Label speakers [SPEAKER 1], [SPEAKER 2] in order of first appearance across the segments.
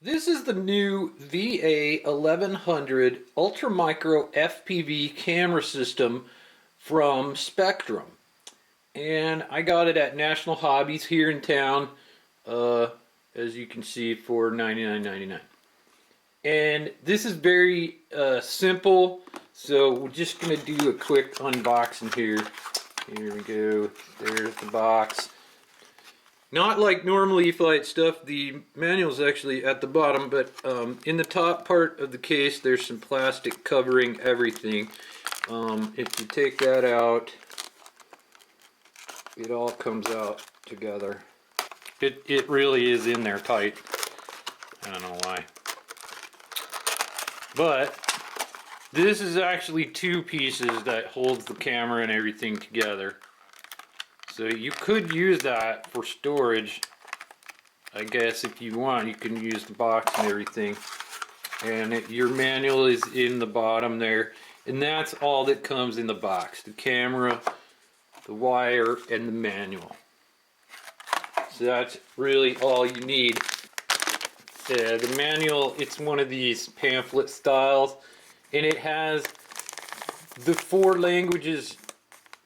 [SPEAKER 1] This is the new VA1100 Micro FPV camera system from Spektrum. And I got it at National Hobbies here in town, as you can see, for $99.99. And this is very simple, so we're just going to do a quick unboxing here. Here we go, there's the box. Not like normally you flight stuff, the manual is actually at the bottom, but in the top part of the case there's some plastic covering everything. If you take that out, it all comes out together. It really is in there tight. I don't know why. But this is actually two pieces that holds the camera and everything together. So you could use that for storage. I guess if you want, you can use the box and everything. And your manual is in the bottom there. And that's all that comes in the box. The camera, the wire, and the manual. So that's really all you need. The manual, it's one of these pamphlet styles. And it has the 4 languages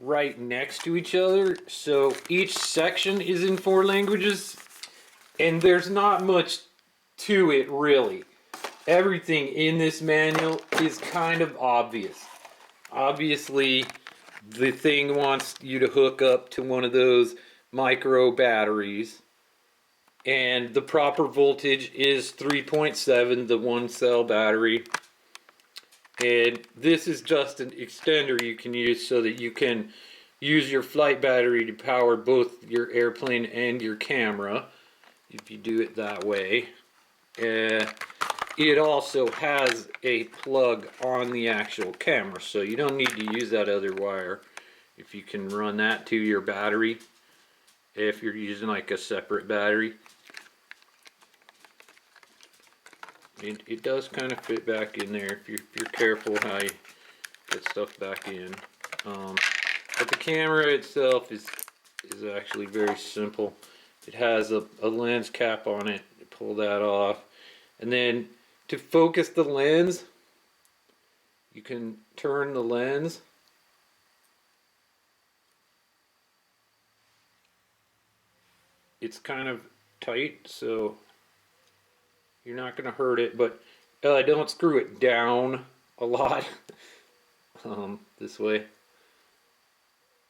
[SPEAKER 1] right next to each other, so each section is in 4 languages, and there's not much to it really. Everything in this manual is kind of obvious. Obviously, the thing wants you to hook up to one of those micro batteries, and the proper voltage is 3.7, the 1-cell battery. And this is just an extender you can use so that you can use your flight battery to power both your airplane and your camera, if you do it that way. It also has a plug on the actual camera, so you don't need to use that other wire if you can run that to your battery, if you're using like a separate battery. It does kind of fit back in there if you're careful how you get stuff back in. But the camera itself is actually very simple. It has a lens cap on it. You pull that off, and then to focus the lens, you can turn the lens. It's kind of tight, so you're not going to hurt it, but don't screw it down a lot this way.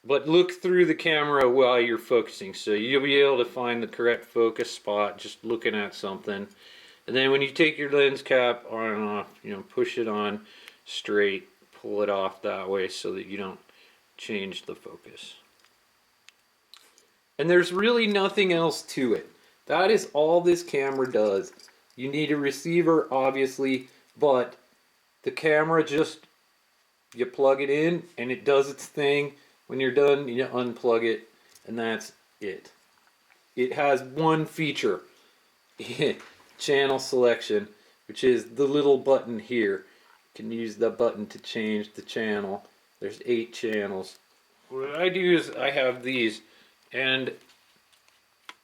[SPEAKER 1] But look through the camera while you're focusing, so you'll be able to find the correct focus spot just looking at something. And then when you take your lens cap on and off, push it on straight, pull it off that way so that you don't change the focus. And there's really nothing else to it. That is all this camera does. You need a receiver, obviously, but the camera you plug it in and it does its thing. When you're done, you unplug it, and that's it. It has one feature, channel selection, which is the little button here. You can use the button to change the channel. There's 8 channels. What I do is I have these, and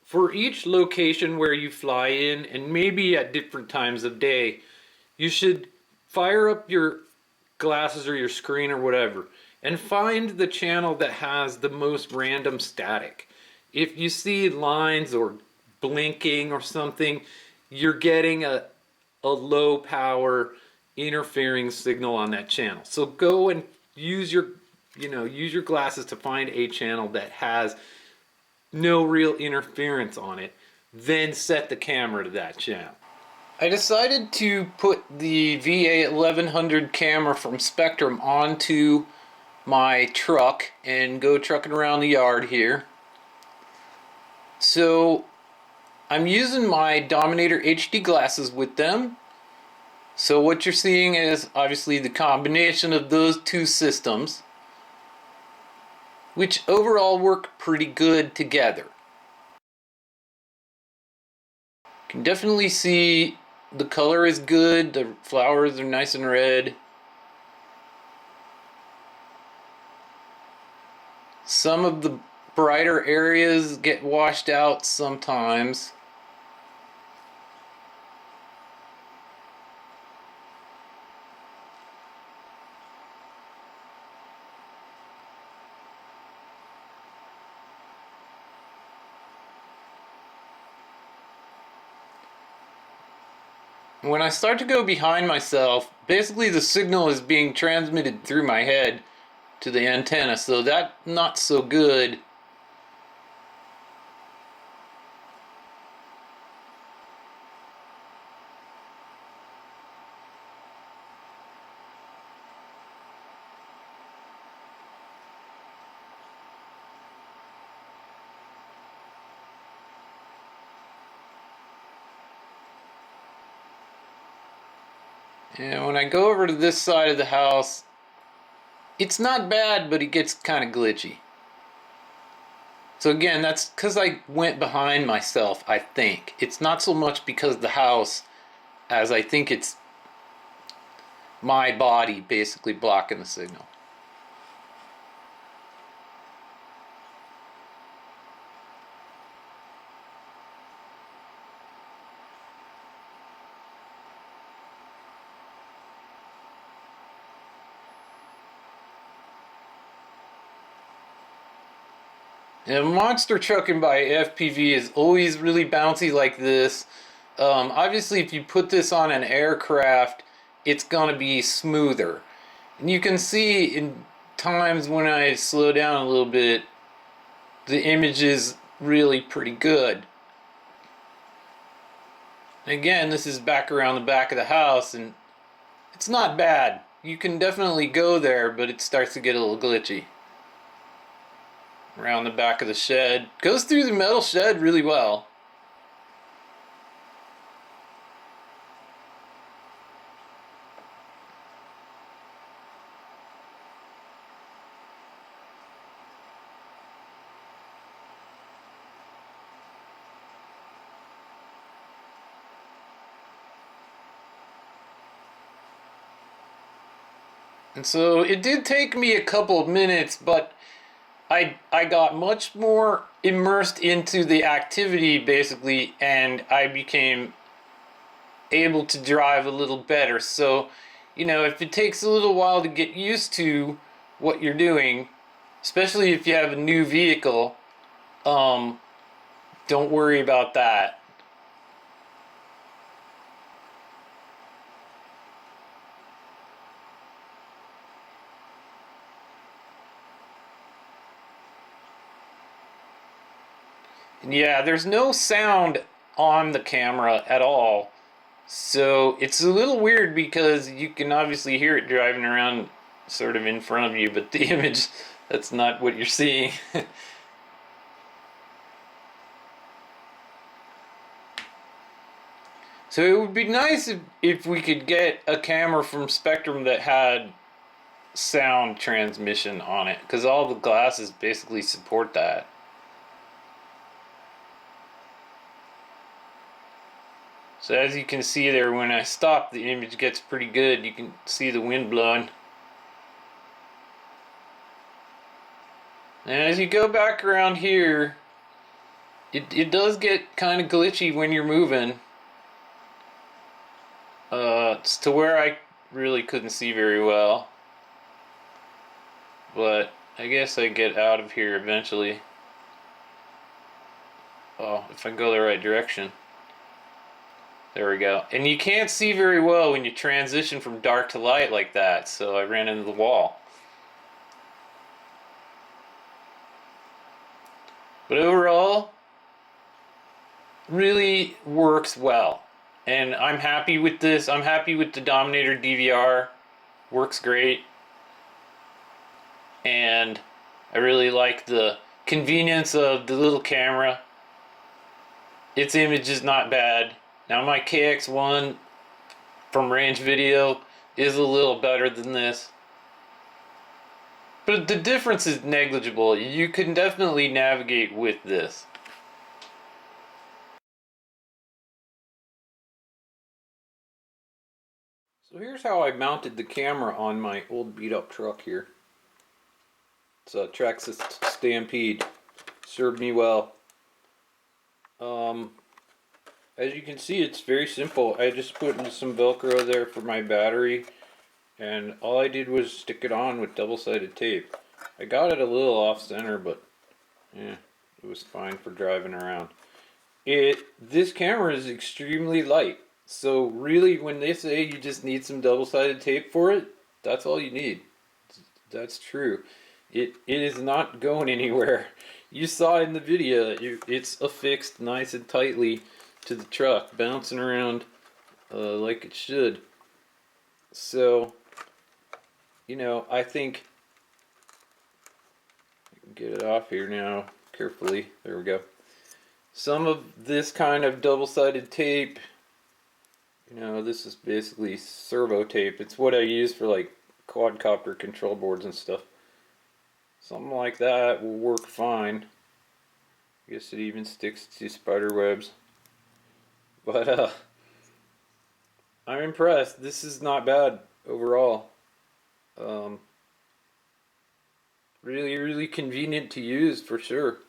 [SPEAKER 1] for each location where you fly in, and maybe at different times of day, you should fire up your glasses or your screen or whatever and find the channel that has the most random static. If you see lines or blinking or something, you're getting a low power interfering signal on that channel. So go and use your glasses to find a channel that has no real interference on it, then set the camera to that channel. I decided to put the VA1100 camera from Spektrum onto my truck and go trucking around the yard here. So I'm using my Dominator HD glasses with them. So what you're seeing is obviously the combination of those two systems, which overall work pretty good together. You can definitely see the color is good, the flowers are nice and red. Some of the brighter areas get washed out sometimes. When I start to go behind myself, basically the signal is being transmitted through my head to the antenna, so that's not so good. And when I go over to this side of the house, it's not bad, but it gets kind of glitchy. So again, that's because I went behind myself, I think. It's not so much because of the house as I think it's my body basically blocking the signal. And monster trucking by FPV is always really bouncy like this. Obviously, if you put this on an aircraft, it's gonna be smoother. And you can see in times when I slow down a little bit, the image is really pretty good. Again, this is back around the back of the house, and it's not bad. You can definitely go there, but it starts to get a little glitchy. Around the back of the shed. Goes through the metal shed really well. And so it did take me a couple of minutes, but I got much more immersed into the activity basically, and I became able to drive a little better. So, you know, if it takes a little while to get used to what you're doing, especially if you have a new vehicle, don't worry about that. Yeah, there's no sound on the camera at all. So it's a little weird because you can obviously hear it driving around sort of in front of you, but the image, that's not what you're seeing. So it would be nice if we could get a camera from Spektrum that had sound transmission on it, because all the glasses basically support that. So as you can see there, when I stop, the image gets pretty good. You can see the wind blowing. And as you go back around here, it does get kind of glitchy when you're moving. It's to where I really couldn't see very well. But I guess I get out of here eventually. Oh, if I go the right direction. There we go. And you can't see very well when you transition from dark to light like that, so I ran into the wall. But overall, really works well. And I'm happy with this. I'm happy with the Dominator DVR. Works great. And I really like the convenience of the little camera. Its image is not bad. Now my KX1 from Range Video is a little better than this. But the difference is negligible. You can definitely navigate with this. So here's how I mounted the camera on my old beat up truck here. It's a Traxxas Stampede. Served me well. As you can see, it's very simple. I just put in some Velcro there for my battery, and all I did was stick it on with double-sided tape. I got it a little off-center, but yeah, it was fine for driving around. This camera is extremely light, So really, when they say you just need some double-sided tape for it, that's all you need. That's true. It is not going anywhere. You saw in the video, it's affixed nice and tightly to the truck, bouncing around like it should. So, you know, I think, get it off here now carefully. There we go. Some of this kind of double-sided tape, you know, this is basically servo tape. It's what I use for like quadcopter control boards and stuff. Something like that will work fine. I guess it even sticks to spider webs. But I'm impressed. This is not bad overall. Really, really convenient to use for sure.